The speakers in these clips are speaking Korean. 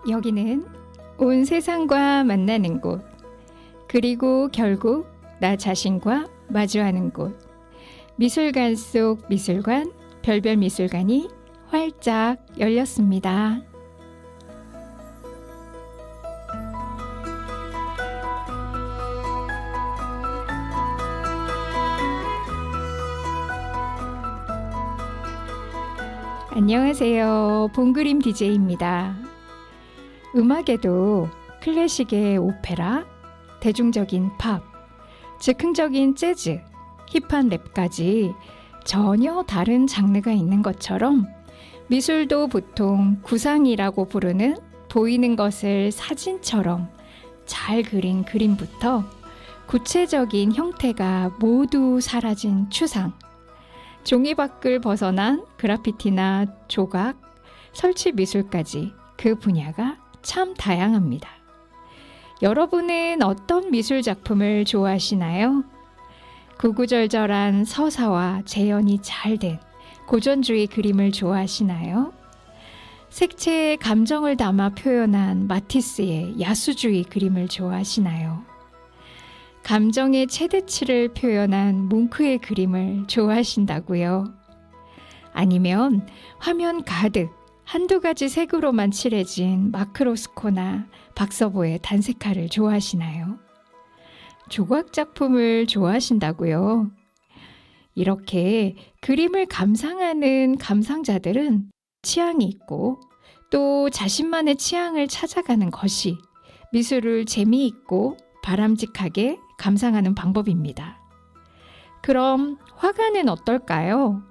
여기는 온 세상과 만나는 곳, 그리고 결국 나 자신과 마주하는 곳, 미술관 속 미술관, 별별 미술관이 활짝 열렸습니다. 안녕하세요. 봉그림 DJ입니다. 음악에도 클래식의 오페라, 대중적인 팝, 즉흥적인 재즈, 힙한 랩까지 전혀 다른 장르가 있는 것처럼 미술도 보통 구상이라고 부르는 보이는 것을 사진처럼 잘 그린 그림부터 구체적인 형태가 모두 사라진 추상, 종이 밖을 벗어난 그래피티나 조각, 설치 미술까지 그 분야가 참 다양합니다. 여러분은 어떤 미술 작품을 좋아하시나요? 구구절절한 서사와 재현이 잘 된 고전주의 그림을 좋아하시나요? 색채에 감정을 담아 표현한 마티스의 야수주의 그림을 좋아하시나요? 감정의 최대치를 표현한 뭉크의 그림을 좋아하신다고요? 아니면 화면 가득 한두 가지 색으로만 칠해진 마크로스코나 박서보의 단색화를 좋아하시나요? 조각 작품을 좋아하신다고요? 이렇게 그림을 감상하는 감상자들은 취향이 있고 또 자신만의 취향을 찾아가는 것이 미술을 재미있고 바람직하게 감상하는 방법입니다. 그럼 화가는 어떨까요?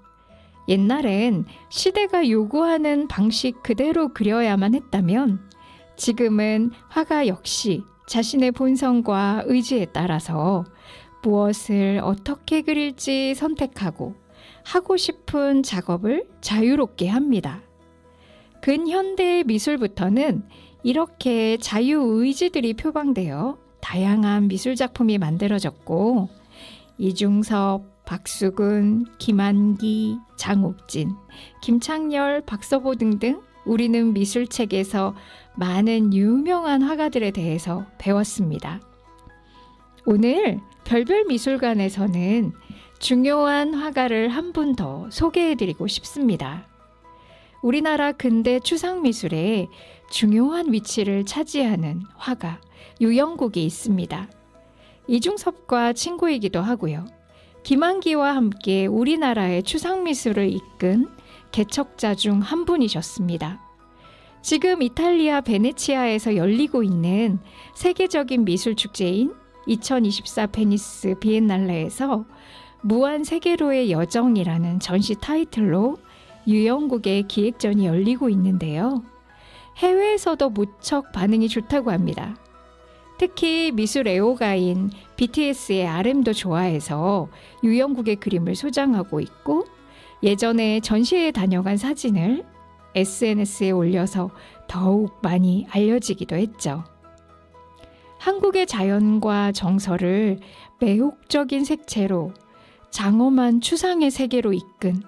옛날엔 시대가 요구하는 방식 그대로 그려야만 했다면 지금은 화가 역시 자신의 본성과 의지에 따라서 무엇을 어떻게 그릴지 선택하고 하고 싶은 작업을 자유롭게 합니다. 근현대의 미술부터는 이렇게 자유의지들이 표방되어 다양한 미술작품이 만들어졌고 이중섭, 박수근, 김한기, 장옥진, 김창렬, 박서보 등등 우리는 미술책에서 많은 유명한 화가들에 대해서 배웠습니다. 오늘 별별 미술관에서는 중요한 화가를 한 분 더 소개해드리고 싶습니다. 우리나라 근대 추상미술에 중요한 위치를 차지하는 화가 유영국이 있습니다. 이중섭과 친구이기도 하고요. 김한기와 함께 우리나라의 추상미술을 이끈 개척자 중 한 분이셨습니다. 지금 이탈리아 베네치아에서 열리고 있는 세계적인 미술축제인 2024 베니스 비엔날레에서 무한 세계로의 여정이라는 전시 타이틀로 유영국의 기획전이 열리고 있는데요. 해외에서도 무척 반응이 좋다고 합니다. 특히 미술 애호가인 BTS의 RM도 좋아해서 유영국의 그림을 소장하고 있고 예전에 전시회에 다녀간 사진을 SNS에 올려서 더욱 많이 알려지기도 했죠. 한국의 자연과 정서를 매혹적인 색채로 장엄한 추상의 세계로 이끈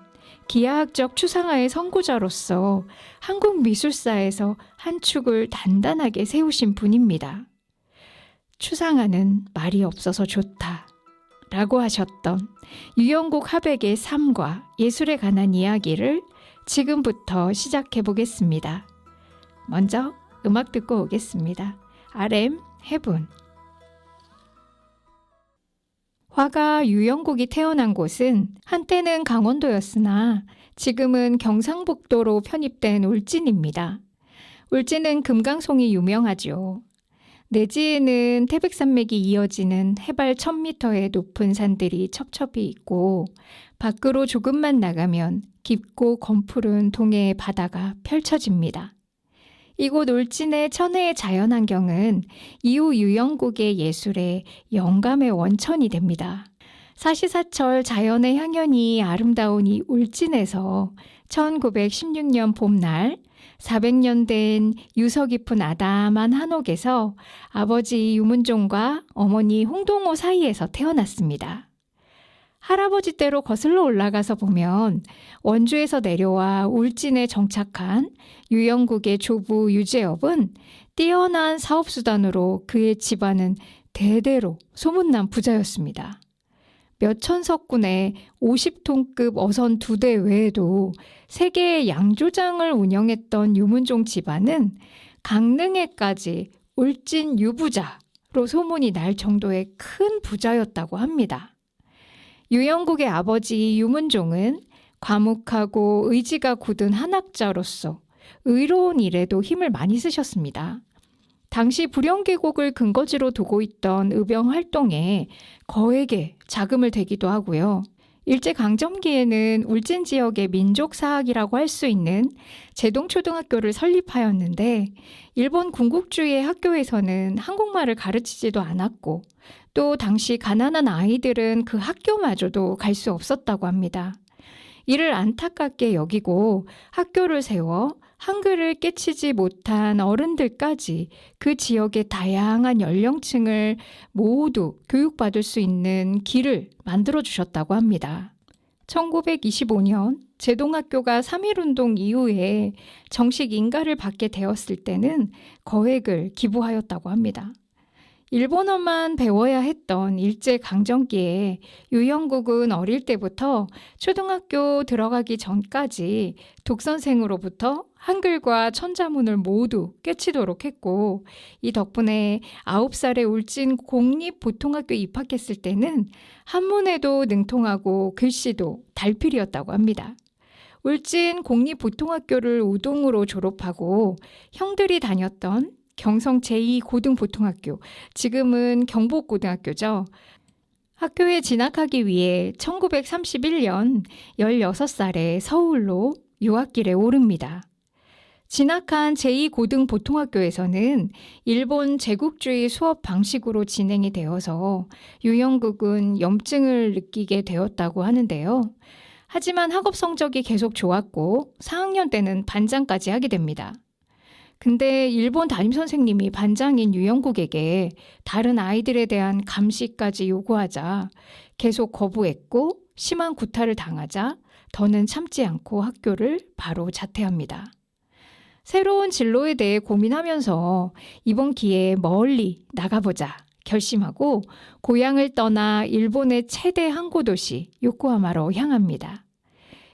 기하학적 추상화의 선구자로서 한국 미술사에서 한 축을 단단하게 세우신 분입니다. 추상화는 말이 없어서 좋다 라고 하셨던 유영국 화백의 삶과 예술에 관한 이야기를 지금부터 시작해 보겠습니다. 먼저 음악 듣고 오겠습니다. RM 해분. 화가 유영국이 태어난 곳은 한때는 강원도였으나 지금은 경상북도로 편입된 울진입니다. 울진은 금강송이 유명하죠. 내지에는 태백산맥이 이어지는 해발 1000m의 높은 산들이 첩첩이 있고 밖으로 조금만 나가면 깊고 검푸른 동해의 바다가 펼쳐집니다. 이곳 울진의 천혜의 자연환경은 이후 유영국의 예술의 영감의 원천이 됩니다. 사시사철 자연의 향연이 아름다운 이 울진에서 1916년 봄날 400년 된 유서 깊은 아담한 한옥에서 아버지 유문종과 어머니 홍동호 사이에서 태어났습니다. 할아버지 댁으로 거슬러 올라가서 보면 원주에서 내려와 울진에 정착한 유영국의 조부 유재업은 뛰어난 사업수단으로 그의 집안은 대대로 소문난 부자였습니다. 몇천 석군의 50톤급 어선 2대 외에도 3개의 양조장을 운영했던 유문종 집안은 강릉에까지 울진 유부자로 소문이 날 정도의 큰 부자였다고 합니다. 유영국의 아버지 유문종은 과묵하고 의지가 굳은 한학자로서 의로운 일에도 힘을 많이 쓰셨습니다. 당시 불영계곡을 근거지로 두고 있던 의병 활동에 거액의 자금을 대기도 하고요. 일제강점기에는 울진 지역의 민족사학이라고 할 수 있는 제동초등학교를 설립하였는데 일본 군국주의의 학교에서는 한국말을 가르치지도 않았고 또 당시 가난한 아이들은 그 학교마저도 갈 수 없었다고 합니다. 이를 안타깝게 여기고 학교를 세워 한글을 깨치지 못한 어른들까지 그 지역의 다양한 연령층을 모두 교육받을 수 있는 길을 만들어주셨다고 합니다. 1925년 제동학교가 3.1운동 이후에 정식 인가를 받게 되었을 때는 거액을 기부하였다고 합니다. 일본어만 배워야 했던 일제강점기에 유영국은 어릴 때부터 초등학교 들어가기 전까지 독선생으로부터 한글과 천자문을 모두 깨치도록 했고 이 덕분에 9살에 울진 공립보통학교에 입학했을 때는 한문에도 능통하고 글씨도 달필이었다고 합니다. 울진 공립보통학교를 우동으로 졸업하고 형들이 다녔던 경성 제2고등보통학교, 지금은 경복고등학교죠. 학교에 진학하기 위해 1931년 16살에 서울로 유학길에 오릅니다. 진학한 제2고등보통학교에서는 일본 제국주의 수업 방식으로 진행이 되어서 유영국은 염증을 느끼게 되었다고 하는데요. 하지만 학업 성적이 계속 좋았고 4학년 때는 반장까지 하게 됩니다. 근데 일본 담임선생님이 반장인 유영국에게 다른 아이들에 대한 감시까지 요구하자 계속 거부했고 심한 구타를 당하자 더는 참지 않고 학교를 바로 자퇴합니다. 새로운 진로에 대해 고민하면서 이번 기회에 멀리 나가보자 결심하고 고향을 떠나 일본의 최대 항구도시 요코하마로 향합니다.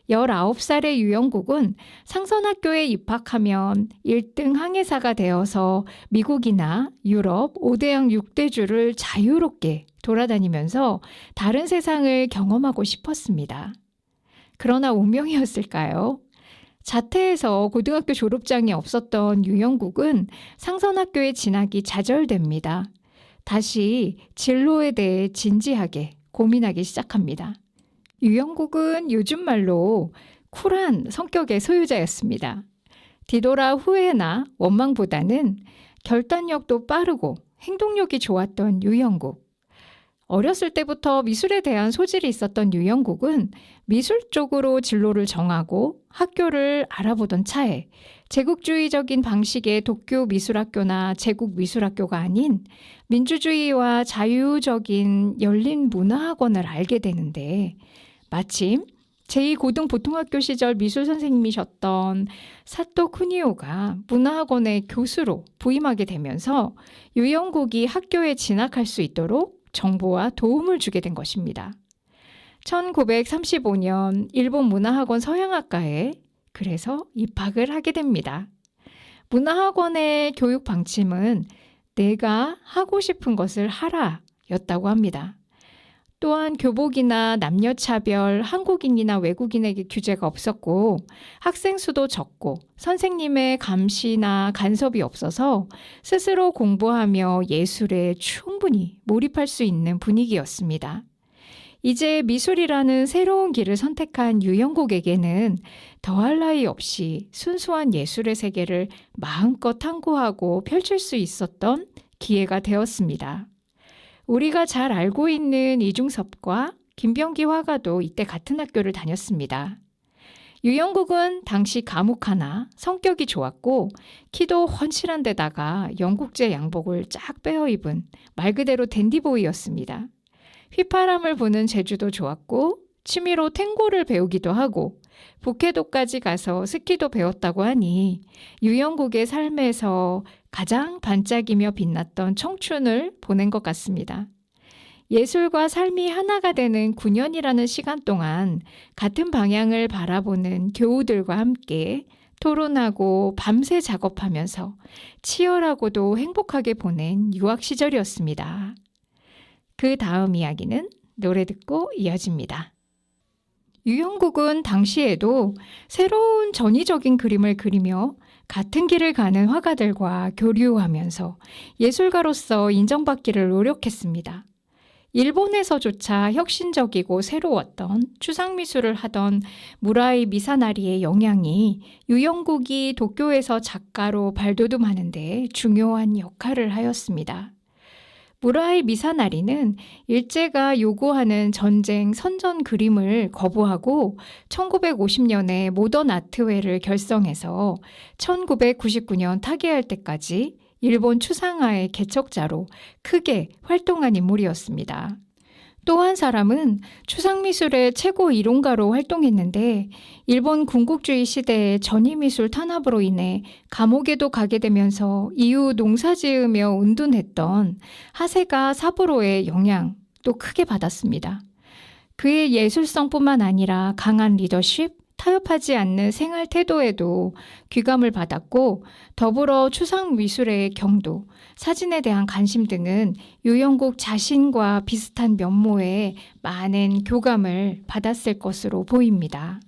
19살의 유영국은 상선학교에 입학하면 1등 항해사가 되어서 미국이나 유럽 5대양 6대주를 자유롭게 돌아다니면서 다른 세상을 경험하고 싶었습니다. 그러나 운명이었을까요? 자퇴해서 고등학교 졸업장이 없었던 유영국은 상선학교에 진학이 좌절됩니다. 다시 진로에 대해 진지하게 고민하기 시작합니다. 유영국은 요즘 말로 쿨한 성격의 소유자였습니다. 뒤돌아 후회나 원망보다는 결단력도 빠르고 행동력이 좋았던 유영국. 어렸을 때부터 미술에 대한 소질이 있었던 유영국은 미술 쪽으로 진로를 정하고 학교를 알아보던 차에 제국주의적인 방식의 도쿄 미술학교나 제국 미술학교가 아닌 민주주의와 자유적인 열린 문화학원을 알게 되는데 마침 제2고등보통학교 시절 미술 선생님이셨던 사토 쿠니오가 문화학원의 교수로 부임하게 되면서 유영국이 학교에 진학할 수 있도록 정보와 도움을 주게 된 것입니다. 1935년 일본 문화학원 서양학과에 그래서 입학을 하게 됩니다. 문화학원의 교육 방침은 내가 하고 싶은 것을 하라 였다고 합니다. 또한 교복이나 남녀차별, 한국인이나 외국인에게 규제가 없었고 학생 수도 적고 선생님의 감시나 간섭이 없어서 스스로 공부하며 예술에 충분히 몰입할 수 있는 분위기였습니다. 이제 미술이라는 새로운 길을 선택한 유영국에게는 더할 나위 없이 순수한 예술의 세계를 마음껏 탐구하고 펼칠 수 있었던 기회가 되었습니다. 우리가 잘 알고 있는 이중섭과 김병기 화가도 이때 같은 학교를 다녔습니다. 유영국은 당시 과묵하나 성격이 좋았고 키도 훤칠한 데다가 영국제 양복을 쫙 빼어 입은 말 그대로 댄디보이였습니다. 휘파람을 부는 재주도 좋았고 취미로 탱고를 배우기도 하고 북해도까지 가서 스키도 배웠다고 하니 유영국의 삶에서 가장 반짝이며 빛났던 청춘을 보낸 것 같습니다. 예술과 삶이 하나가 되는 9년이라는 시간 동안 같은 방향을 바라보는 교우들과 함께 토론하고 밤새 작업하면서 치열하고도 행복하게 보낸 유학 시절이었습니다. 그 다음 이야기는 노래 듣고 이어집니다. 유영국은 당시에도 새로운 전위적인 그림을 그리며 같은 길을 가는 화가들과 교류하면서 예술가로서 인정받기를 노력했습니다. 일본에서조차 혁신적이고 새로웠던 추상미술을 하던 무라이 미사나리의 영향이 유영국이 도쿄에서 작가로 발돋움하는 데 중요한 역할을 하였습니다. 무라이 미사나리는 일제가 요구하는 전쟁 선전 그림을 거부하고 1950년에 모던 아트회를 결성해서 1999년 타계할 때까지 일본 추상화의 개척자로 크게 활동한 인물이었습니다. 또 한 사람은 추상미술의 최고 이론가로 활동했는데 일본 군국주의 시대의 전위미술 탄압으로 인해 감옥에도 가게 되면서 이후 농사지으며 운둔했던 하세가 사부로의 영향도 크게 받았습니다. 그의 예술성뿐만 아니라 강한 리더십, 타협하지 않는 생활 태도에도 귀감을 받았고 더불어 추상미술의 경도, 사진에 대한 관심 등은 유영국 자신과 비슷한 면모에 많은 교감을 받았을 것으로 보입니다.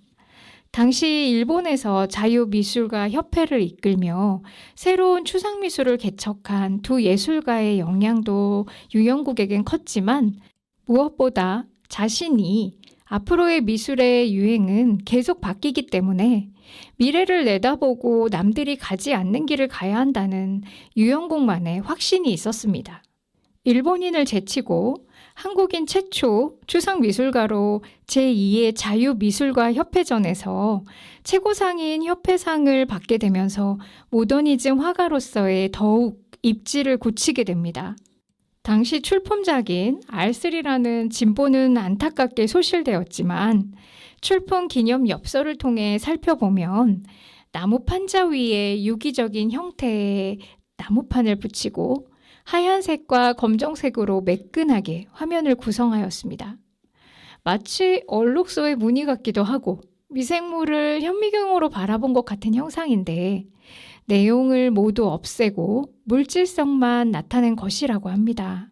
당시 일본에서 자유미술가 협회를 이끌며 새로운 추상미술을 개척한 두 예술가의 영향도 유영국에겐 컸지만 무엇보다 자신이 앞으로의 미술의 유행은 계속 바뀌기 때문에 미래를 내다보고 남들이 가지 않는 길을 가야 한다는 유영국만의 확신이 있었습니다. 일본인을 제치고 한국인 최초 추상미술가로 제2의 자유미술가 협회전에서 최고상인 협회상을 받게 되면서 모더니즘 화가로서의 더욱 입지를 굳히게 됩니다. 당시 출품작인 R3라는 진보는 안타깝게 소실되었지만 출품 기념 엽서를 통해 살펴보면 나무 판자 위에 유기적인 형태의 나무판을 붙이고 하얀색과 검정색으로 매끈하게 화면을 구성하였습니다. 마치 얼룩소의 무늬 같기도 하고 미생물을 현미경으로 바라본 것 같은 형상인데 내용을 모두 없애고 물질성만 나타낸 것이라고 합니다.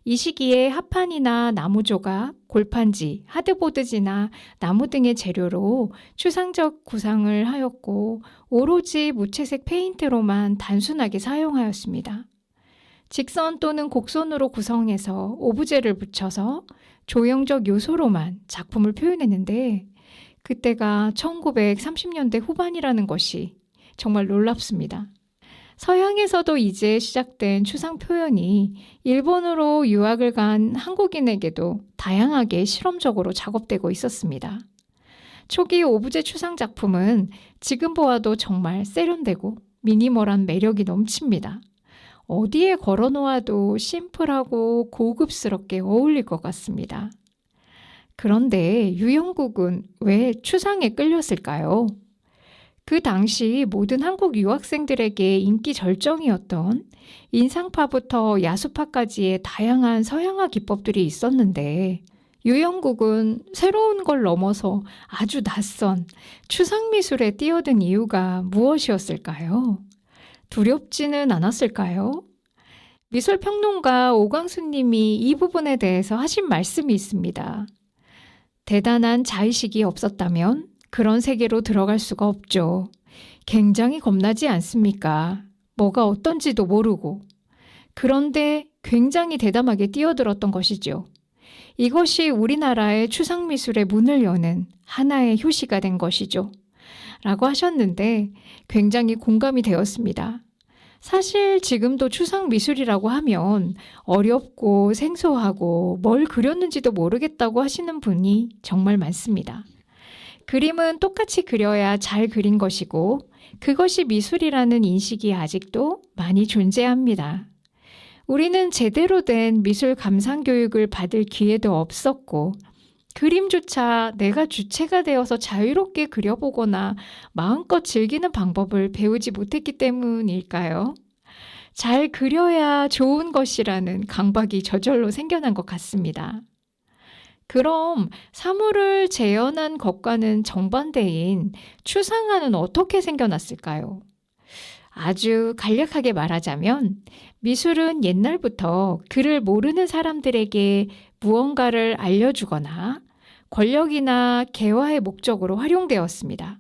이 시기에 합판이나 나무조각, 골판지, 하드보드지나 나무 등의 재료로 추상적 구상을 하였고 오로지 무채색 페인트로만 단순하게 사용하였습니다. 직선 또는 곡선으로 구성해서 오브제를 붙여서 조형적 요소로만 작품을 표현했는데 그때가 1930년대 후반이라는 것이 정말 놀랍습니다. 서양에서도 이제 시작된 추상 표현이 일본으로 유학을 간 한국인에게도 다양하게 실험적으로 작업되고 있었습니다. 초기 오브제 추상 작품은 지금 보아도 정말 세련되고 미니멀한 매력이 넘칩니다. 어디에 걸어놓아도 심플하고 고급스럽게 어울릴 것 같습니다. 그런데 유영국은 왜 추상에 끌렸을까요? 그 당시 모든 한국 유학생들에게 인기 절정이었던 인상파부터 야수파까지의 다양한 서양화 기법들이 있었는데 유영국은 새로운 걸 넘어서 아주 낯선 추상미술에 뛰어든 이유가 무엇이었을까요? 두렵지는 않았을까요? 미술평론가 오광수님이 이 부분에 대해서 하신 말씀이 있습니다. 대단한 자의식이 없었다면 그런 세계로 들어갈 수가 없죠. 굉장히 겁나지 않습니까? 뭐가 어떤지도 모르고. 그런데 굉장히 대담하게 뛰어들었던 것이죠. 이것이 우리나라의 추상미술의 문을 여는 하나의 효시가 된 것이죠. 라고 하셨는데 굉장히 공감이 되었습니다. 사실 지금도 추상미술이라고 하면 어렵고 생소하고 뭘 그렸는지도 모르겠다고 하시는 분이 정말 많습니다. 그림은 똑같이 그려야 잘 그린 것이고 그것이 미술이라는 인식이 아직도 많이 존재합니다. 우리는 제대로 된 미술 감상 교육을 받을 기회도 없었고, 그림조차 내가 주체가 되어서 자유롭게 그려보거나 마음껏 즐기는 방법을 배우지 못했기 때문일까요? 잘 그려야 좋은 것이라는 강박이 저절로 생겨난 것 같습니다. 그럼 사물을 재현한 것과는 정반대인 추상화는 어떻게 생겨났을까요? 아주 간략하게 말하자면 미술은 옛날부터 글을 모르는 사람들에게 무언가를 알려주거나 권력이나 계화의 목적으로 활용되었습니다.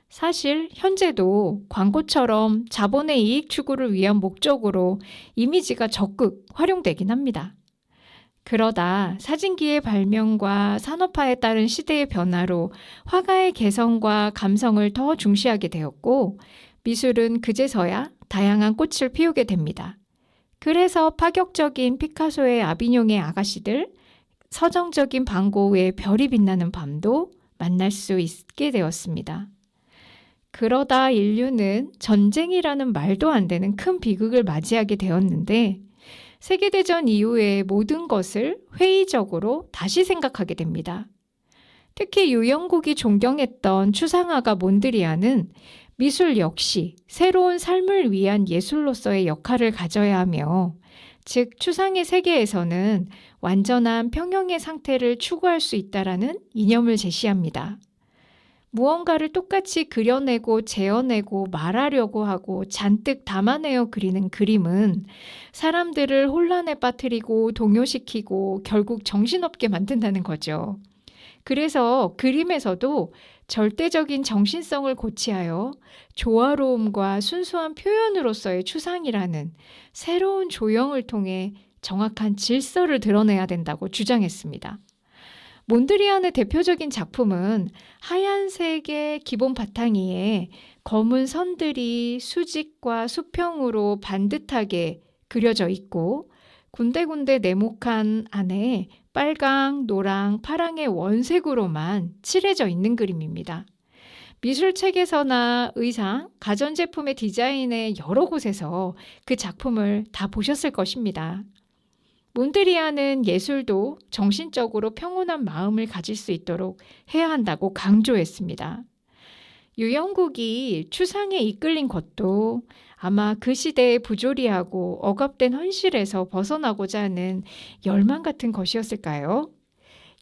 사실 현재도 광고처럼 자본의 이익 추구를 위한 목적으로 이미지가 적극 활용되긴 합니다. 그러다 사진기의 발명과 산업화에 따른 시대의 변화로 화가의 개성과 감성을 더 중시하게 되었고, 미술은 그제서야 다양한 꽃을 피우게 됩니다. 그래서 파격적인 피카소의 아비뇽의 아가씨들, 서정적인 반 고흐의 별이 빛나는 밤도 만날 수 있게 되었습니다. 그러다 인류는 전쟁이라는 말도 안 되는 큰 비극을 맞이하게 되었는데, 세계대전 이후의 모든 것을 회의적으로 다시 생각하게 됩니다. 특히 유영국이 존경했던 추상화가 몬드리안은 미술 역시 새로운 삶을 위한 예술로서의 역할을 가져야 하며, 즉 추상의 세계에서는 완전한 평형의 상태를 추구할 수 있다라는 이념을 제시합니다. 무언가를 똑같이 그려내고 재현내고 말하려고 하고 잔뜩 담아내어 그리는 그림은 사람들을 혼란에 빠뜨리고 동요시키고 결국 정신없게 만든다는 거죠. 그래서 그림에서도 절대적인 정신성을 고취하여 조화로움과 순수한 표현으로서의 추상이라는 새로운 조형을 통해 정확한 질서를 드러내야 된다고 주장했습니다. 몬드리안의 대표적인 작품은 하얀색의 기본 바탕 위에 검은 선들이 수직과 수평으로 반듯하게 그려져 있고, 군데군데 네모칸 안에 빨강, 노랑, 파랑의 원색으로만 칠해져 있는 그림입니다. 미술책에서나 의상, 가전제품의 디자인의 여러 곳에서 그 작품을 다 보셨을 것입니다. 몬드리안은 예술도 정신적으로 평온한 마음을 가질 수 있도록 해야 한다고 강조했습니다. 유영국이 추상에 이끌린 것도 아마 그 시대의 부조리하고 억압된 현실에서 벗어나고자 하는 열망 같은 것이었을까요?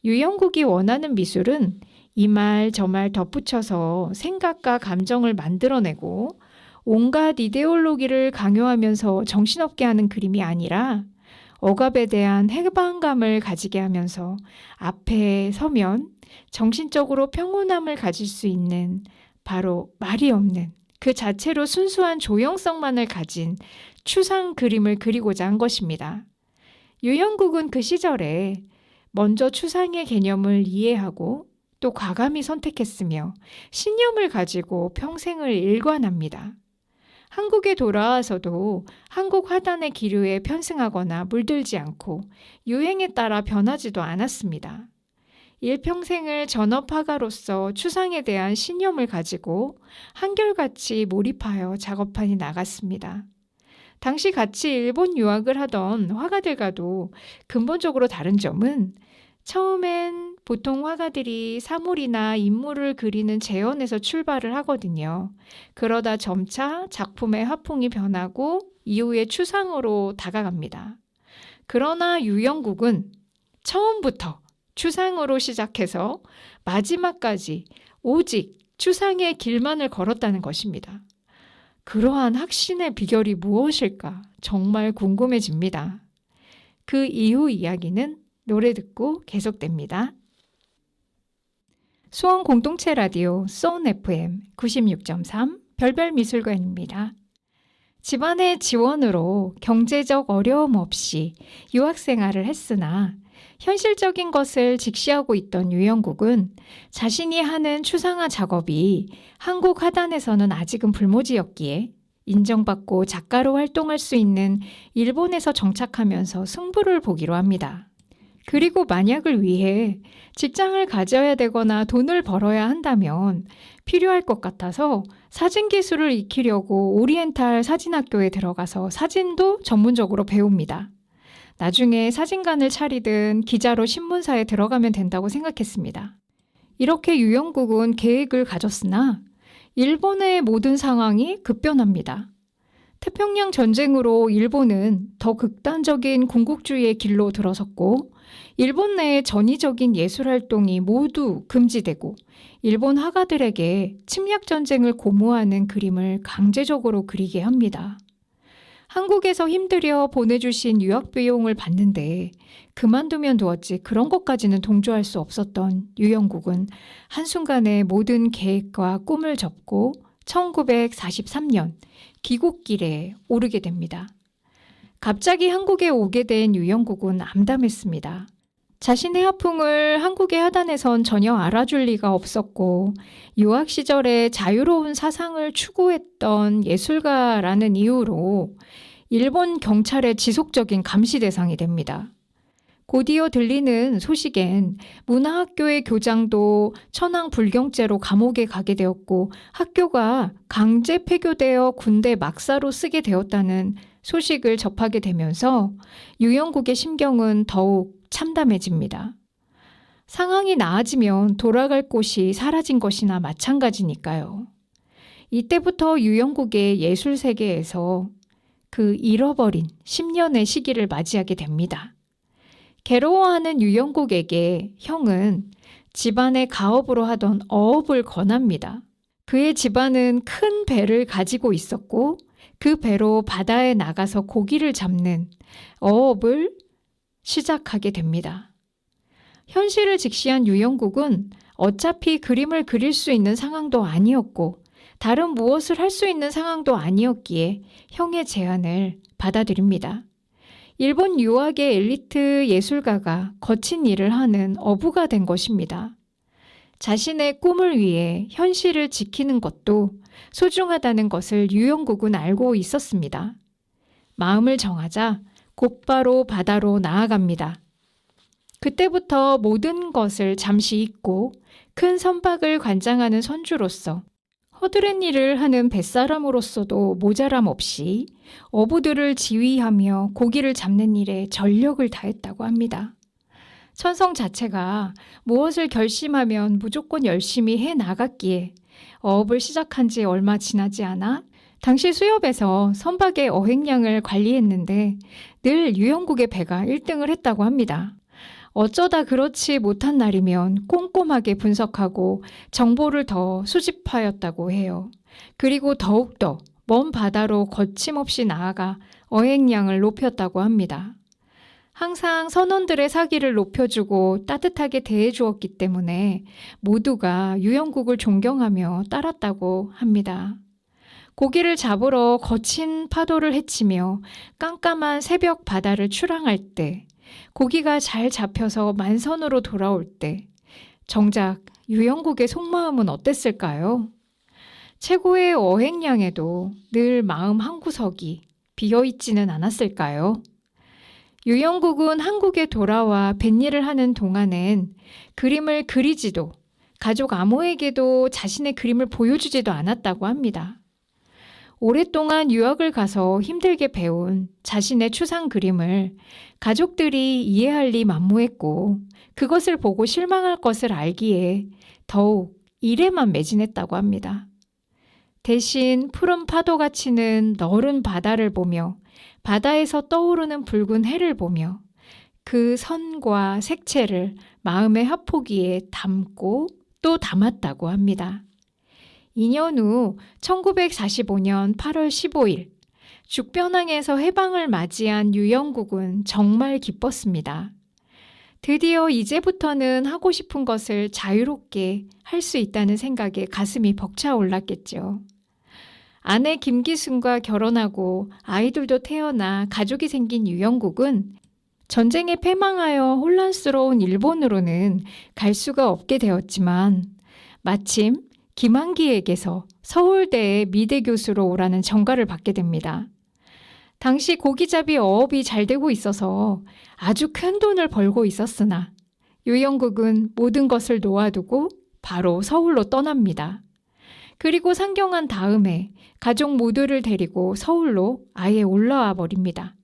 유영국이 원하는 미술은 이 말 저 말 덧붙여서 생각과 감정을 만들어내고 온갖 이데올로기를 강요하면서 정신없게 하는 그림이 아니라 억압에 대한 해방감을 가지게 하면서 앞에 서면 정신적으로 평온함을 가질 수 있는, 바로 말이 없는 그 자체로 순수한 조형성만을 가진 추상 그림을 그리고자 한 것입니다. 유영국은 그 시절에 먼저 추상의 개념을 이해하고 또 과감히 선택했으며 신념을 가지고 평생을 일관합니다. 한국에 돌아와서도 한국 화단의 기류에 편승하거나 물들지 않고 유행에 따라 변하지도 않았습니다. 일평생을 전업화가로서 추상에 대한 신념을 가지고 한결같이 몰입하여 작업판이 나갔습니다. 당시 같이 일본 유학을 하던 화가들과도 근본적으로 다른 점은, 처음엔 보통 화가들이 사물이나 인물을 그리는 재현에서 출발을 하거든요. 그러다 점차 작품의 화풍이 변하고 이후에 추상으로 다가갑니다. 그러나 유영국은 처음부터 추상으로 시작해서 마지막까지 오직 추상의 길만을 걸었다는 것입니다. 그러한 확신의 비결이 무엇일까 정말 궁금해집니다. 그 이후 이야기는 노래 듣고 계속됩니다. 수원 공동체 라디오 수원 FM 96.3 별별미술관입니다. 집안의 지원으로 경제적 어려움 없이 유학생활을 했으나 현실적인 것을 직시하고 있던 유영국은 자신이 하는 추상화 작업이 한국 화단에서는 아직은 불모지였기에 인정받고 작가로 활동할 수 있는 일본에서 정착하면서 승부를 보기로 합니다. 그리고 만약을 위해 직장을 가져야 되거나 돈을 벌어야 한다면 필요할 것 같아서 사진 기술을 익히려고 오리엔탈 사진학교에 들어가서 사진도 전문적으로 배웁니다. 나중에 사진관을 차리든 기자로 신문사에 들어가면 된다고 생각했습니다. 이렇게 유영국은 계획을 가졌으나 일본의 모든 상황이 급변합니다. 태평양 전쟁으로 일본은 더 극단적인 군국주의의 길로 들어섰고 일본 내의 전위적인 예술활동이 모두 금지되고 일본 화가들에게 침략전쟁을 고무하는 그림을 강제적으로 그리게 합니다. 한국에서 힘들여 보내주신 유학비용을 받는데 그만두면 두었지 그런 것까지는 동조할 수 없었던 유영국은 한순간에 모든 계획과 꿈을 접고 1943년 귀국길에 오르게 됩니다. 갑자기 한국에 오게 된 유영국은 암담했습니다. 자신의 화풍을 한국의 하단에선 전혀 알아줄 리가 없었고 유학 시절에 자유로운 사상을 추구했던 예술가라는 이유로 일본 경찰의 지속적인 감시 대상이 됩니다. 곧이어 들리는 소식엔 문화학교의 교장도 천황불경죄로 감옥에 가게 되었고 학교가 강제 폐교되어 군대 막사로 쓰게 되었다는 소식을 접하게 되면서 유영국의 심경은 더욱 참담해집니다. 상황이 나아지면 돌아갈 곳이 사라진 것이나 마찬가지니까요. 이때부터 유영국의 예술 세계에서 그 잃어버린 10년의 시기를 맞이하게 됩니다. 괴로워하는 유영국에게 형은 집안의 가업으로 하던 어업을 권합니다. 그의 집안은 큰 배를 가지고 있었고 그 배로 바다에 나가서 고기를 잡는 어업을 시작하게 됩니다. 현실을 직시한 유영국은 어차피 그림을 그릴 수 있는 상황도 아니었고 다른 무엇을 할 수 있는 상황도 아니었기에 형의 제안을 받아들입니다. 일본 유학의 엘리트 예술가가 거친 일을 하는 어부가 된 것입니다. 자신의 꿈을 위해 현실을 지키는 것도 소중하다는 것을 유영국은 알고 있었습니다. 마음을 정하자 곧바로 바다로 나아갑니다. 그때부터 모든 것을 잠시 잊고 큰 선박을 관장하는 선주로서 허드렛 일을 하는 뱃사람으로서도 모자람 없이 어부들을 지휘하며 고기를 잡는 일에 전력을 다했다고 합니다. 천성 자체가 무엇을 결심하면 무조건 열심히 해 나갔기에 어업을 시작한 지 얼마 지나지 않아 당시 수협에서 선박의 어획량을 관리했는데 늘 유영국의 배가 1등을 했다고 합니다. 어쩌다 그렇지 못한 날이면 꼼꼼하게 분석하고 정보를 더 수집하였다고 해요. 그리고 더욱더 먼 바다로 거침없이 나아가 어획량을 높였다고 합니다. 항상 선원들의 사기를 높여주고 따뜻하게 대해주었기 때문에 모두가 유영국을 존경하며 따랐다고 합니다. 고기를 잡으러 거친 파도를 헤치며 깜깜한 새벽 바다를 출항할 때 고기가 잘 잡혀서 만선으로 돌아올 때 정작 유영국의 속마음은 어땠을까요? 최고의 어획량에도 늘 마음 한구석이 비어있지는 않았을까요? 유영국은 한국에 돌아와 뱃일을 하는 동안엔 그림을 그리지도 가족 아무에게도 자신의 그림을 보여주지도 않았다고 합니다. 오랫동안 유학을 가서 힘들게 배운 자신의 추상 그림을 가족들이 이해할 리 만무했고 그것을 보고 실망할 것을 알기에 더욱 일에만 매진했다고 합니다. 대신 푸른 파도가 치는 너른 바다를 보며 바다에서 떠오르는 붉은 해를 보며 그 선과 색채를 마음의 합포기에 담고 또 담았다고 합니다. 2년 후 1945년 8월 15일 죽변항에서 해방을 맞이한 유영국은 정말 기뻤습니다. 드디어 이제부터는 하고 싶은 것을 자유롭게 할 수 있다는 생각에 가슴이 벅차올랐겠죠. 아내 김기순과 결혼하고 아이들도 태어나 가족이 생긴 유영국은 전쟁에 패망하여 혼란스러운 일본으로는 갈 수가 없게 되었지만 마침 김한기에게서 서울대의 미대 교수로 오라는 전가를 받게 됩니다. 당시 고기잡이 어업이 잘 되고 있어서 아주 큰 돈을 벌고 있었으나 유영국은 모든 것을 놓아두고 바로 서울로 떠납니다. 그리고 상경한 다음에 가족 모두를 데리고 서울로 아예 올라와 버립니다.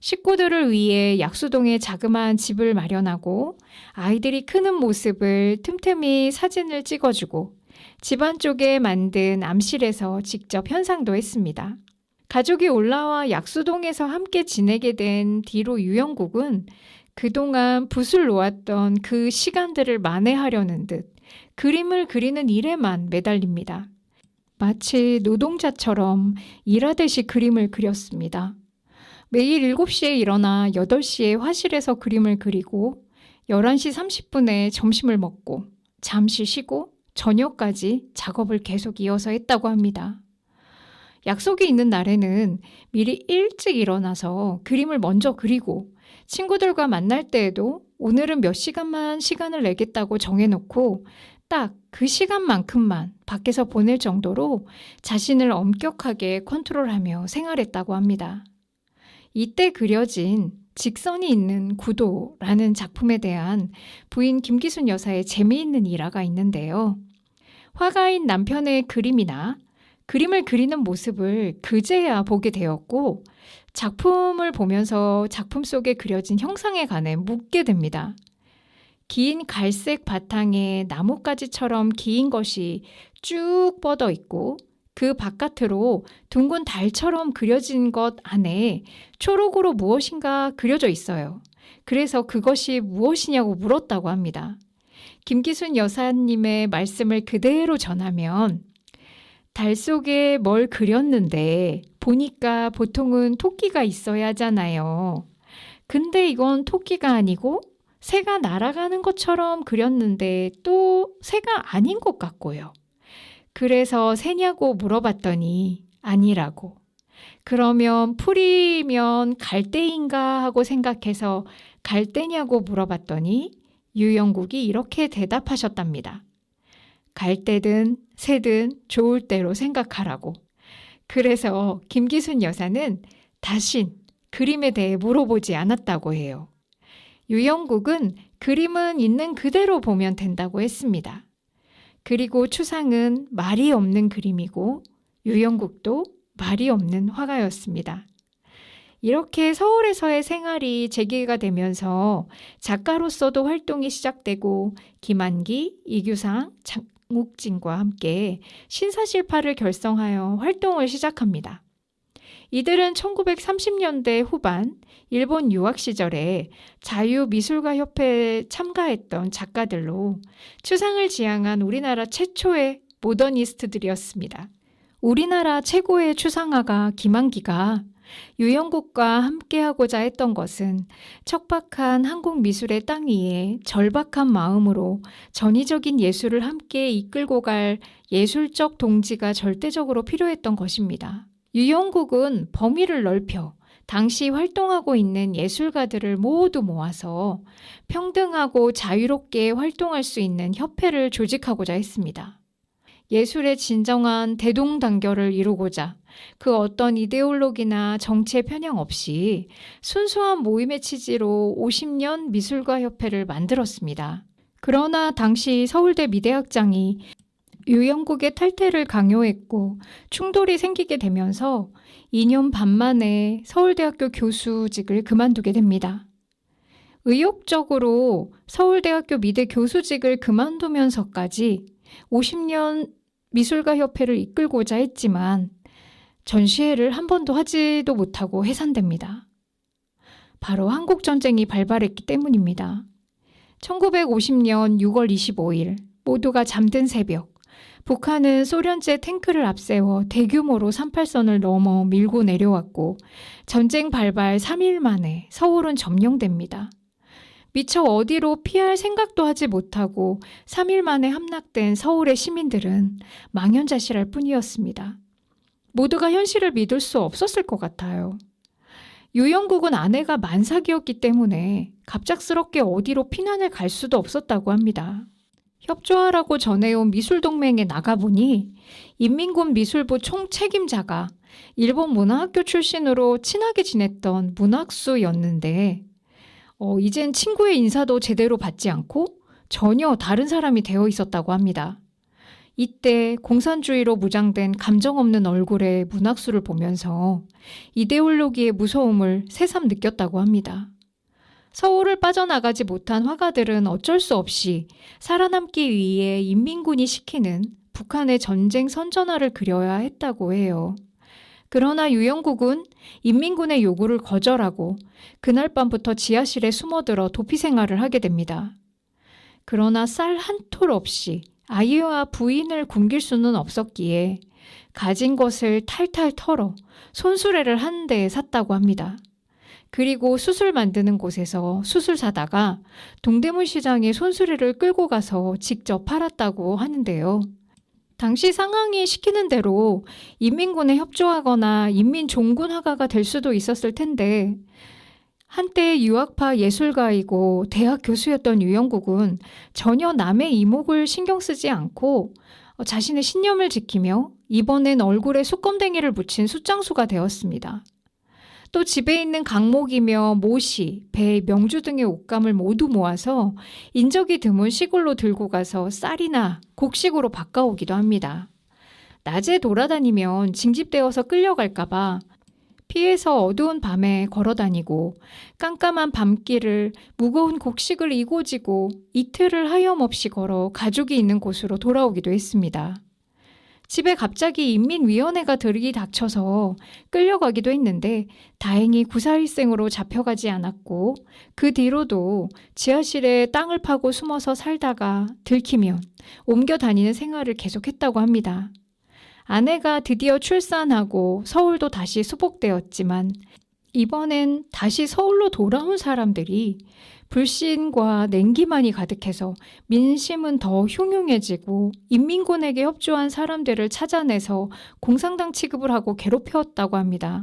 식구들을 위해 약수동에 자그마한 집을 마련하고 아이들이 크는 모습을 틈틈이 사진을 찍어주고 집안 쪽에 만든 암실에서 직접 현상도 했습니다. 가족이 올라와 약수동에서 함께 지내게 된 뒤로 유영국은 그동안 붓을 놓았던 그 시간들을 만회하려는 듯 그림을 그리는 일에만 매달립니다. 마치 노동자처럼 일하듯이 그림을 그렸습니다. 매일 7시에 일어나 8시에 화실에서 그림을 그리고 11시 30분에 점심을 먹고 잠시 쉬고 저녁까지 작업을 계속 이어서 했다고 합니다. 약속이 있는 날에는 미리 일찍 일어나서 그림을 먼저 그리고 친구들과 만날 때에도 오늘은 몇 시간만 시간을 내겠다고 정해놓고 딱 그 시간만큼만 밖에서 보낼 정도로 자신을 엄격하게 컨트롤하며 생활했다고 합니다. 이때 그려진 직선이 있는 구도라는 작품에 대한 부인 김기순 여사의 재미있는 일화가 있는데요. 화가인 남편의 그림이나 그림을 그리는 모습을 그제야 보게 되었고 작품을 보면서 작품 속에 그려진 형상에 관해 묻게 됩니다. 긴 갈색 바탕에 나뭇가지처럼 긴 것이 쭉 뻗어 있고 그 바깥으로 둥근 달처럼 그려진 것 안에 초록으로 무엇인가 그려져 있어요. 그래서 그것이 무엇이냐고 물었다고 합니다. 김기순 여사님의 말씀을 그대로 전하면 달 속에 뭘 그렸는데 보니까 보통은 토끼가 있어야 하잖아요. 근데 이건 토끼가 아니고 새가 날아가는 것처럼 그렸는데 또 새가 아닌 것 같고요. 그래서 새냐고 물어봤더니 아니라고. 그러면 풀이면 갈대인가 하고 생각해서 갈대냐고 물어봤더니 유영국이 이렇게 대답하셨답니다. 갈대든 새든 좋을 대로 생각하라고. 그래서 김기순 여사는 다신 그림에 대해 물어보지 않았다고 해요. 유영국은 그림은 있는 그대로 보면 된다고 했습니다. 그리고 추상은 말이 없는 그림이고 유영국도 말이 없는 화가였습니다. 이렇게 서울에서의 생활이 재개가 되면서 작가로서도 활동이 시작되고 김한기, 이규상, 장욱진과 함께 신사실파를 결성하여 활동을 시작합니다. 이들은 1930년대 후반 일본 유학 시절에 자유미술가협회에 참가했던 작가들로 추상을 지향한 우리나라 최초의 모더니스트들이었습니다. 우리나라 최고의 추상화가 김한기가 유영국과 함께하고자 했던 것은 척박한 한국 미술의 땅 위에 절박한 마음으로 전위적인 예술을 함께 이끌고 갈 예술적 동지가 절대적으로 필요했던 것입니다. 유영국은 범위를 넓혀 당시 활동하고 있는 예술가들을 모두 모아서 평등하고 자유롭게 활동할 수 있는 협회를 조직하고자 했습니다. 예술의 진정한 대동단결을 이루고자 그 어떤 이데올로기나 정치의 편향 없이 순수한 모임의 취지로 50년 미술가협회를 만들었습니다. 그러나 당시 서울대 미대학장이 유영국의 탈퇴를 강요했고 충돌이 생기게 되면서 2년 반 만에 서울대학교 교수직을 그만두게 됩니다. 의욕적으로 서울대학교 미대 교수직을 그만두면서까지 50년 미술가협회를 이끌고자 했지만 전시회를 한 번도 하지도 못하고 해산됩니다. 바로 한국전쟁이 발발했기 때문입니다. 1950년 6월 25일 모두가 잠든 새벽 북한은 소련제 탱크를 앞세워 대규모로 38선을 넘어 밀고 내려왔고 전쟁 발발 3일 만에 서울은 점령됩니다. 미처 어디로 피할 생각도 하지 못하고 3일 만에 함락된 서울의 시민들은 망연자실할 뿐이었습니다. 모두가 현실을 믿을 수 없었을 것 같아요. 유영국은 아내가 만삭이었기 때문에 갑작스럽게 어디로 피난을 갈 수도 없었다고 합니다. 협조하라고 전해온 미술동맹에 나가보니 인민군 미술부 총책임자가 일본 문화학교 출신으로 친하게 지냈던 문학수였는데 이젠 친구의 인사도 제대로 받지 않고 전혀 다른 사람이 되어 있었다고 합니다. 이때 공산주의로 무장된 감정 없는 얼굴의 문학수를 보면서 이데올로기의 무서움을 새삼 느꼈다고 합니다. 서울을 빠져나가지 못한 화가들은 어쩔 수 없이 살아남기 위해 인민군이 시키는 북한의 전쟁 선전화를 그려야 했다고 해요. 그러나 유영국은 인민군의 요구를 거절하고 그날 밤부터 지하실에 숨어들어 도피 생활을 하게 됩니다. 그러나 쌀 한 톨 없이 아이와 부인을 굶길 수는 없었기에 가진 것을 탈탈 털어 손수레를 한 대에 샀다고 합니다. 그리고 수술 만드는 곳에서 수술 사다가 동대문 시장에 손수레를 끌고 가서 직접 팔았다고 하는데요. 당시 상황이 시키는 대로 인민군에 협조하거나 인민종군 화가가 될 수도 있었을 텐데 한때 유학파 예술가이고 대학 교수였던 유영국은 전혀 남의 이목을 신경 쓰지 않고 자신의 신념을 지키며 이번엔 얼굴에 수검댕이를 붙인 숫장수가 되었습니다. 또 집에 있는 강목이며 모시, 배, 명주 등의 옷감을 모두 모아서 인적이 드문 시골로 들고 가서 쌀이나 곡식으로 바꿔오기도 합니다. 낮에 돌아다니면 징집되어서 끌려갈까봐 피해서 어두운 밤에 걸어다니고 깜깜한 밤길을 무거운 곡식을 이고 지고 이틀을 하염없이 걸어 가족이 있는 곳으로 돌아오기도 했습니다. 집에 갑자기 인민위원회가 들이닥쳐서 끌려가기도 했는데 다행히 구사일생으로 잡혀가지 않았고 그 뒤로도 지하실에 땅을 파고 숨어서 살다가 들키면 옮겨 다니는 생활을 계속했다고 합니다. 아내가 드디어 출산하고 서울도 다시 수복되었지만 이번엔 다시 서울로 돌아온 사람들이 불신과 냉기만이 가득해서 민심은 더 흉흉해지고 인민군에게 협조한 사람들을 찾아내서 공산당 취급을 하고 괴롭혔다고 합니다.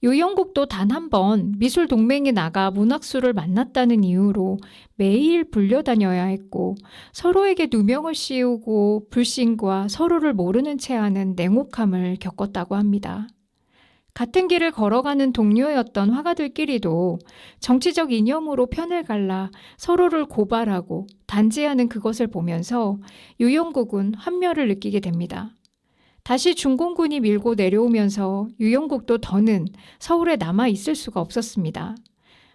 유영국도 단 한 번 미술동맹에 나가 문학수를 만났다는 이유로 매일 불려다녀야 했고 서로에게 누명을 씌우고 불신과 서로를 모르는 채 하는 냉혹함을 겪었다고 합니다. 같은 길을 걸어가는 동료였던 화가들끼리도 정치적 이념으로 편을 갈라 서로를 고발하고 단죄하는 그것을 보면서 유영국은 환멸을 느끼게 됩니다. 다시 중공군이 밀고 내려오면서 유영국도 더는 서울에 남아 있을 수가 없었습니다.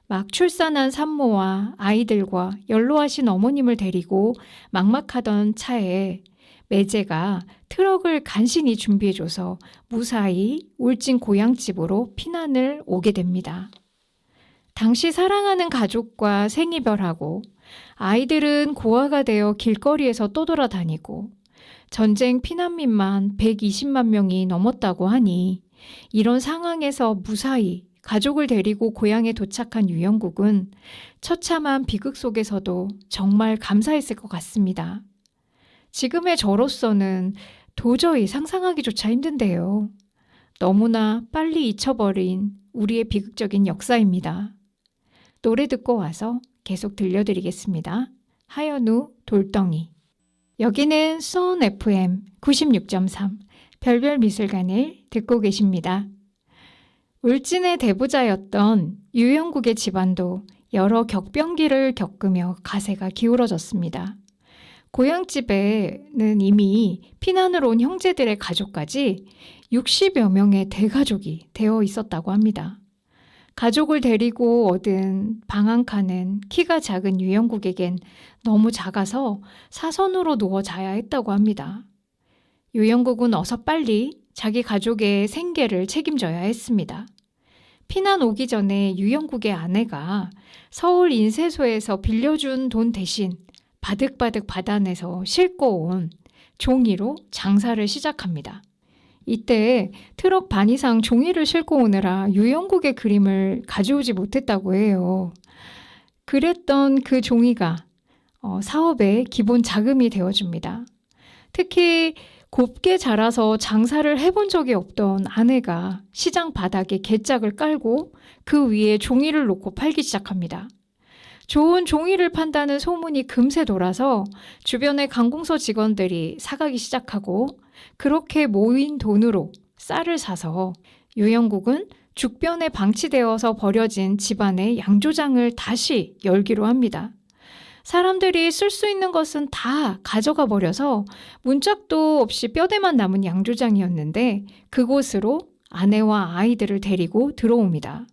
막 출산한 산모와 아이들과 연로하신 어머님을 데리고 막막하던 차에 매제가 트럭을 간신히 준비해줘서 무사히 울진 고향집으로 피난을 오게 됩니다. 당시 사랑하는 가족과 생이별하고 아이들은 고아가 되어 길거리에서 떠돌아다니고 전쟁 피난민만 120만 명이 넘었다고 하니 이런 상황에서 무사히 가족을 데리고 고향에 도착한 유영국은 처참한 비극 속에서도 정말 감사했을 것 같습니다. 지금의 저로서는 도저히 상상하기조차 힘든데요. 너무나 빨리 잊혀버린 우리의 비극적인 역사입니다. 노래 듣고 와서 계속 들려드리겠습니다. 하현우 돌덩이. 여기는 수원 FM 96.3 별별미술관을 듣고 계십니다. 울진의 대부자였던 유영국의 집안도 여러 격변기를 겪으며 가세가 기울어졌습니다. 고향집에는 이미 피난을 온 형제들의 가족까지 60여 명의 대가족이 되어 있었다고 합니다. 가족을 데리고 얻은 방한칸은 키가 작은 유영국에겐 너무 작아서 사선으로 누워 자야 했다고 합니다. 유영국은 어서 빨리 자기 가족의 생계를 책임져야 했습니다. 피난 오기 전에 유영국의 아내가 서울 인쇄소에서 빌려준 돈 대신 바득바득 받아내서 싣고 온 종이로 장사를 시작합니다. 이때 트럭 반 이상 종이를 싣고 오느라 유영국의 그림을 가져오지 못했다고 해요. 그랬던 그 종이가 사업의 기본 자금이 되어줍니다. 특히 곱게 자라서 장사를 해본 적이 없던 아내가 시장 바닥에 괴짝을 깔고 그 위에 종이를 놓고 팔기 시작합니다. 좋은 종이를 판다는 소문이 금세 돌아서 주변의 관공서 직원들이 사가기 시작하고 그렇게 모인 돈으로 쌀을 사서 유영국은 죽변에 방치되어서 버려진 집안의 양조장을 다시 열기로 합니다. 사람들이 쓸 수 있는 것은 다 가져가 버려서 문짝도 없이 뼈대만 남은 양조장이었는데 그곳으로 아내와 아이들을 데리고 들어옵니다.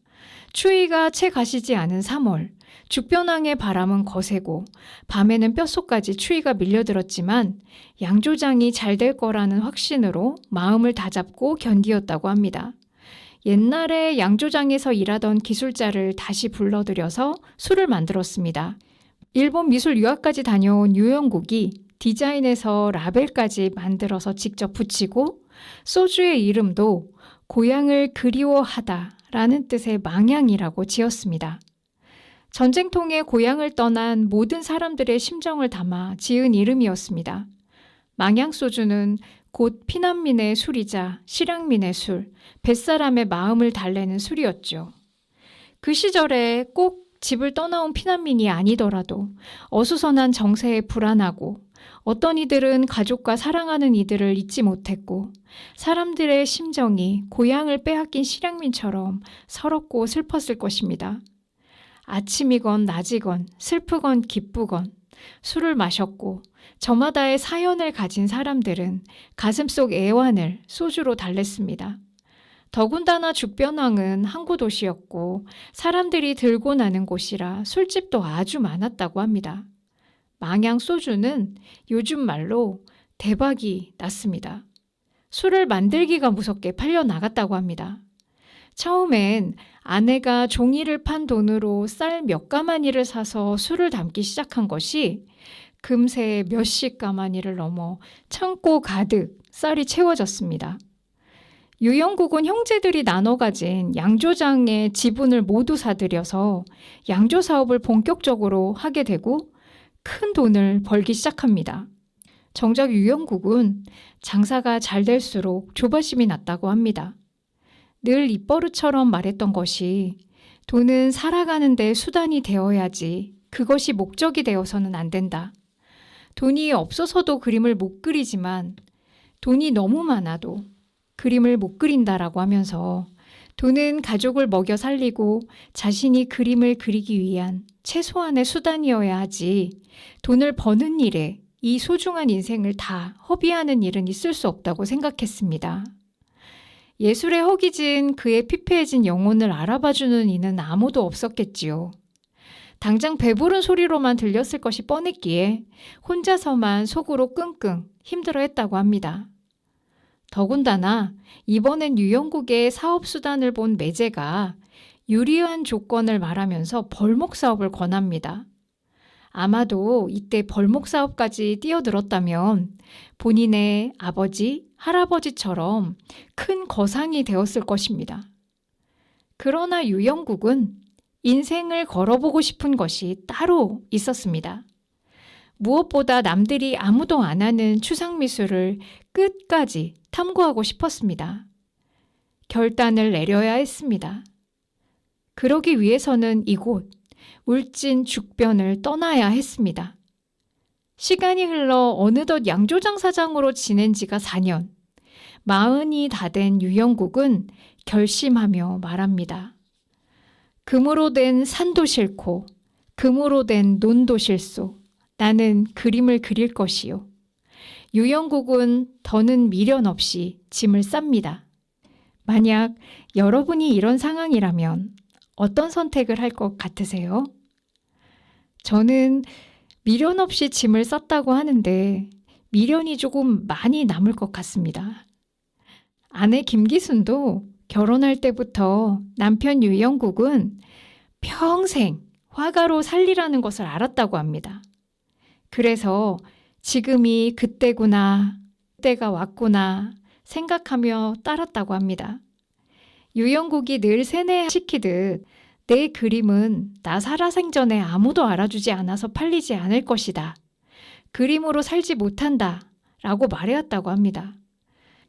추위가 채 가시지 않은 3월, 죽변왕의 바람은 거세고 밤에는 뼛속까지 추위가 밀려들었지만 양조장이 잘 될 거라는 확신으로 마음을 다잡고 견디었다고 합니다. 옛날에 양조장에서 일하던 기술자를 다시 불러들여서 술을 만들었습니다. 일본 미술 유학까지 다녀온 유영국이 디자인에서 라벨까지 만들어서 직접 붙이고 소주의 이름도 고향을 그리워하다 라는 뜻의 망향이라고 지었습니다. 전쟁통에 고향을 떠난 모든 사람들의 심정을 담아 지은 이름이었습니다. 망향소주는 곧 피난민의 술이자 실향민의 술, 뱃사람의 마음을 달래는 술이었죠. 그 시절에 꼭 집을 떠나온 피난민이 아니더라도 어수선한 정세에 불안하고 어떤 이들은 가족과 사랑하는 이들을 잊지 못했고 사람들의 심정이 고향을 빼앗긴 실향민처럼 서럽고 슬펐을 것입니다. 아침이건 낮이건 슬프건 기쁘건 술을 마셨고 저마다의 사연을 가진 사람들은 가슴속 애환을 소주로 달랬습니다. 더군다나 죽변왕은 항구 도시였고 사람들이 들고 나는 곳이라 술집도 아주 많았다고 합니다. 망향 소주는 요즘 말로 대박이 났습니다. 술을 만들기가 무섭게 팔려 나갔다고 합니다. 처음엔 아내가 종이를 판 돈으로 쌀 몇 가마니를 사서 술을 담기 시작한 것이 금세 몇십 가마니를 넘어 창고 가득 쌀이 채워졌습니다. 유영국은 형제들이 나눠 가진 양조장의 지분을 모두 사들여서 양조 사업을 본격적으로 하게 되고 큰 돈을 벌기 시작합니다. 정작 유영국은 장사가 잘 될수록 조바심이 났다고 합니다. 늘 입버릇처럼 말했던 것이 돈은 살아가는 데 수단이 되어야지 그것이 목적이 되어서는 안 된다. 돈이 없어서도 그림을 못 그리지만 돈이 너무 많아도 그림을 못 그린다라고 하면서 돈은 가족을 먹여 살리고 자신이 그림을 그리기 위한 최소한의 수단이어야 하지 돈을 버는 일에 이 소중한 인생을 다 허비하는 일은 있을 수 없다고 생각했습니다. 예술에 허기진 그의 피폐해진 영혼을 알아봐주는 이는 아무도 없었겠지요. 당장 배부른 소리로만 들렸을 것이 뻔했기에 혼자서만 속으로 끙끙 힘들어했다고 합니다. 더군다나 이번엔 유영국의 사업수단을 본 매제가 유리한 조건을 말하면서 벌목 사업을 권합니다. 아마도 이때 벌목 사업까지 뛰어들었다면 본인의 아버지, 할아버지처럼 큰 거상이 되었을 것입니다. 그러나 유영국은 인생을 걸어보고 싶은 것이 따로 있었습니다. 무엇보다 남들이 아무도 안 하는 추상미술을 끝까지 탐구하고 싶었습니다. 결단을 내려야 했습니다. 그러기 위해서는 이곳 울진 죽변을 떠나야 했습니다. 시간이 흘러 어느덧 양조장 사장으로 지낸 지가 4년. 40이 다 된 유영국은 결심하며 말합니다. 금으로 된 산도 싫고 금으로 된 논도 싫소. 나는 그림을 그릴 것이요. 유영국은 더는 미련 없이 짐을 쌉니다. 만약 여러분이 이런 상황이라면 어떤 선택을 할 것 같으세요? 저는 미련 없이 짐을 쌌다고 하는데 미련이 조금 많이 남을 것 같습니다. 아내 김기순도 결혼할 때부터 남편 유영국은 평생 화가로 살리라는 것을 알았다고 합니다. 그래서 지금이 그때구나, 그때가 왔구나 생각하며 따랐다고 합니다. 유영국이 늘 세뇌시키듯 내 그림은 나 살아생전에 아무도 알아주지 않아서 팔리지 않을 것이다. 그림으로 살지 못한다 라고 말해왔다고 합니다.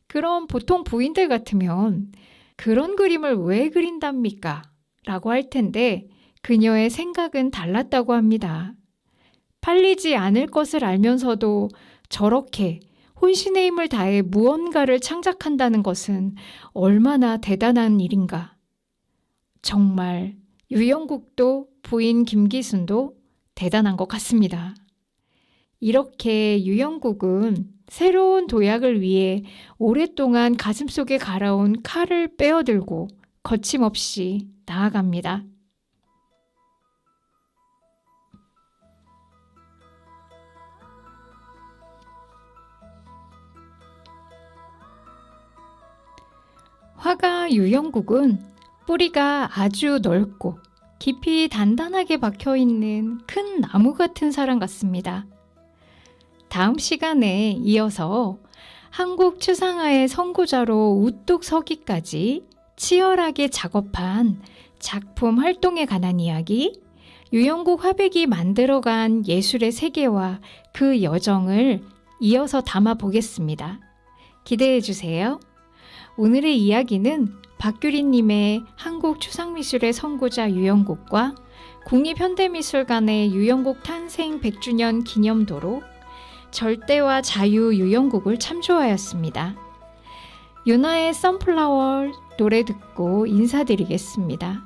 그럼 보통 부인들 같으면 그런 그림을 왜 그린답니까? 라고 할 텐데 그녀의 생각은 달랐다고 합니다. 팔리지 않을 것을 알면서도 저렇게 혼신의 힘을 다해 무언가를 창작한다는 것은 얼마나 대단한 일인가. 정말 유영국도 부인 김기순도 대단한 것 같습니다. 이렇게 유영국은 새로운 도약을 위해 오랫동안 가슴속에 갈아온 칼을 빼어들고 거침없이 나아갑니다. 화가 유영국은 뿌리가 아주 넓고 깊이 단단하게 박혀있는 큰 나무 같은 사람 같습니다. 다음 시간에 이어서 한국 추상화의 선구자로 우뚝 서기까지 치열하게 작업한 작품 활동에 관한 이야기, 유영국 화백이 만들어간 예술의 세계와 그 여정을 이어서 담아보겠습니다. 기대해 주세요. 오늘의 이야기는 박규리님의 한국 추상미술의 선구자 유영국과 국립현대미술관의 유영국 탄생 100주년 기념도로 절대와 자유 유영국을 참조하였습니다. 유나의 선플라워 노래 듣고 인사드리겠습니다.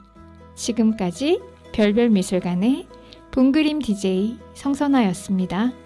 지금까지 별별미술관의 봄그림 DJ 성선아였습니다.